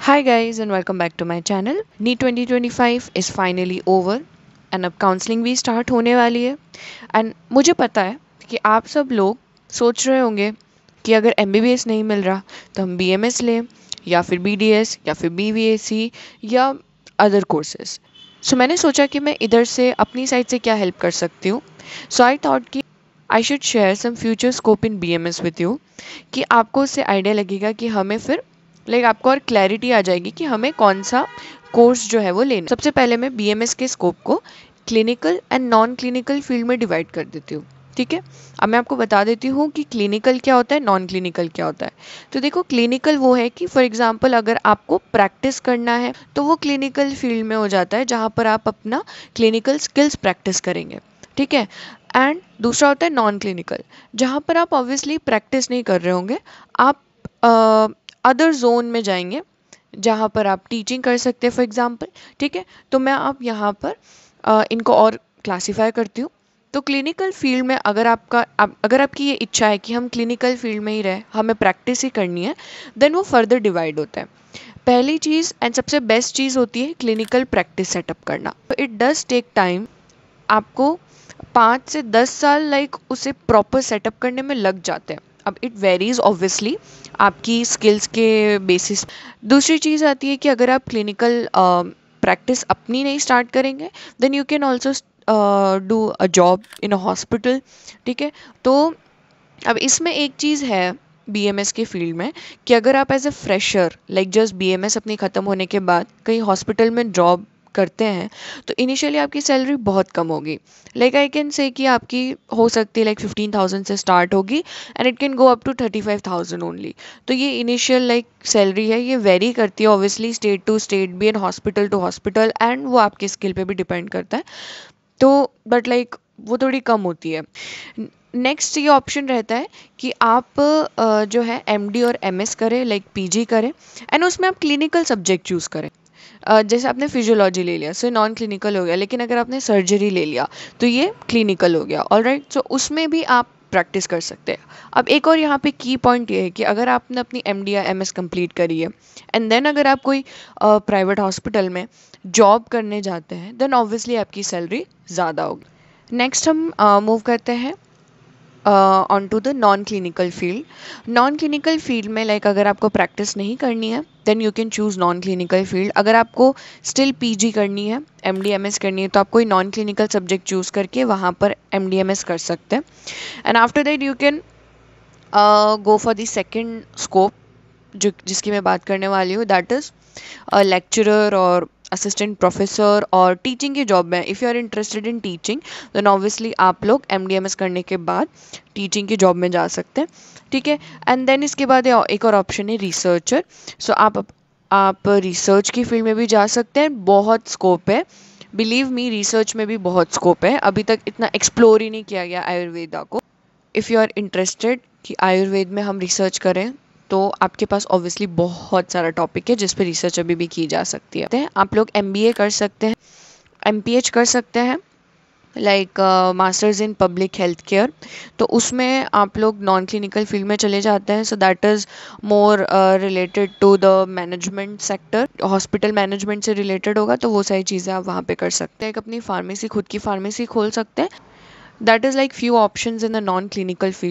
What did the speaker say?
Hi guys and welcome back to my channel. NEET 2025 is finally over and अब counselling भी start होने वाली है एंड मुझे पता है कि आप सब लोग सोच रहे होंगे कि अगर MBBS नहीं मिल रहा तो हम BMS लें या फिर BDS या फिर BVAC या अदर कोर्सेज। सो मैंने सोचा कि मैं इधर से अपनी साइड से क्या हेल्प कर सकती हूँ। सो आई थॉट कि I should share some future scope in BMS with you कि आपको उससे आइडिया लगेगा कि हमें फिर आपको और क्लैरिटी आ जाएगी कि हमें कौन सा कोर्स जो है वो लेना। सबसे पहले मैं BMS के स्कोप को clinical and non clinical field में डिवाइड कर देती हूँ। ठीक है, अब मैं आपको बता देती हूँ कि क्लिनिकल क्या होता है, नॉन क्लिनिकल क्या होता है। तो देखो, क्लिनिकल वो है कि फॉर एग्जांपल अगर आपको प्रैक्टिस करना है तो वो क्लिनिकल फील्ड में हो जाता है जहाँ पर आप अपना क्लिनिकल स्किल्स प्रैक्टिस करेंगे। ठीक है, एंड दूसरा होता है नॉन क्लिनिकल, जहाँ पर आप ऑब्वियसली प्रैक्टिस नहीं कर रहे होंगे, आप अदर जोन में जाएंगे जहाँ पर आप टीचिंग कर सकते हैं फॉर एग्जांपल। ठीक है, तो मैं आप यहाँ पर इनको और क्लासीफाई करती हूँ। तो क्लिनिकल फील्ड में अगर आपकी ये इच्छा है कि हम क्लिनिकल फील्ड में ही रहे, हमें प्रैक्टिस ही करनी है, देन वो फर्दर डिवाइड होता है। पहली चीज़ एंड सबसे बेस्ट चीज़ होती है क्लिनिकल प्रैक्टिस सेटअप करना। इट डज टेक टाइम, आपको 5 से 10 साल उसे प्रॉपर सेटअप करने में लग जाते हैं। अब इट वेरीज ऑब्वियसली आपकी स्किल्स के बेसिस। दूसरी चीज़ आती है कि अगर आप क्लिनिकल प्रैक्टिस अपनी नहीं स्टार्ट करेंगे then you can also do a job in a hospital. ठीक है, तो अब इसमें एक चीज़ है BMS के फील्ड में कि अगर आप as a fresher just BMS अपनी ख़त्म होने के बाद कहीं हॉस्पिटल में जॉब करते हैं तो इनिशियली आपकी सैलरी बहुत कम होगी। आई कैन से कि आपकी हो सकती है 15,000 से स्टार्ट होगी and it can go up to 35,000 only. तो ये इनिशियल सैलरी है, ये वेरी करती है ऑब्वियसली स्टेट टू स्टेट भी and hospital to hospital, and वो आपके स्किल पे भी डिपेंड करता है। तो बट वो थोड़ी कम होती है। नेक्स्ट ये ऑप्शन रहता है कि आप जो है MD और MS करें, PG करें एंड उसमें आप क्लिनिकल सब्जेक्ट चूज़ करें। जैसे आपने फिजियोलॉजी ले लिया सो नॉन क्लिनिकल हो गया, लेकिन अगर आपने सर्जरी ले लिया तो ये क्लिनिकल हो गया। ऑलराइट, सो उसमें भी आप प्रैक्टिस कर सकते हैं। अब एक और यहाँ पे की पॉइंट ये है कि अगर आपने अपनी MD या MS कंप्लीट करी है एंड देन अगर आप कोई प्राइवेट हॉस्पिटल में जॉब करने जाते हैं देन ऑब्वियसली आपकी सैलरी ज़्यादा होगी। नेक्स्ट हम मूव करते हैं on to the non clinical field. Non clinical field में अगर आपको प्रैक्टिस नहीं करनी है then you can choose non clinical field. अगर आपको स्टिल PG करनी है, MD MS करनी है, तो आप कोई नॉन क्लिनिकल सब्जेक्ट चूज़ करके वहाँ पर MD MS कर सकते हैं। And after that you can go for the second scope जिसकी मैं बात करने वाली हूँ, दैट इज़ लेक्चरर और असिस्टेंट प्रोफेसर और टीचिंग की जॉब में। If you are interested in teaching then obviously आप लोग MD MS करने के बाद टीचिंग की जॉब में जा सकते हैं। ठीक है, एंड देन इसके बाद एक और ऑप्शन है रिसर्चर। सो आप रिसर्च की फील्ड में भी जा सकते हैं, बहुत स्कोप है, बिलीव मी रिसर्च में भी बहुत स्कोप है। अभी तक इतना एक्सप्लोर ही नहीं किया गया आयुर्वेदा को। इफ़ यू आर इंटरेस्टेड कि आयुर्वेद में हम रिसर्च करें तो आपके पास ऑब्वियसली बहुत सारा टॉपिक है जिस पे रिसर्च अभी भी की जा सकती है। आप लोग MBA कर सकते हैं, MPH कर सकते हैं, masters in public health care. तो उसमें आप लोग नॉन क्लिनिकल फील्ड में चले जाते हैं। So that is more related to the management sector, hospital management से रिलेटेड होगा, तो वो सारी चीज़ें आप वहाँ पे कर सकते हैं। एक अपनी फार्मेसी, खुद की फार्मेसी खोल सकते हैं। That is few options in the non clinical field.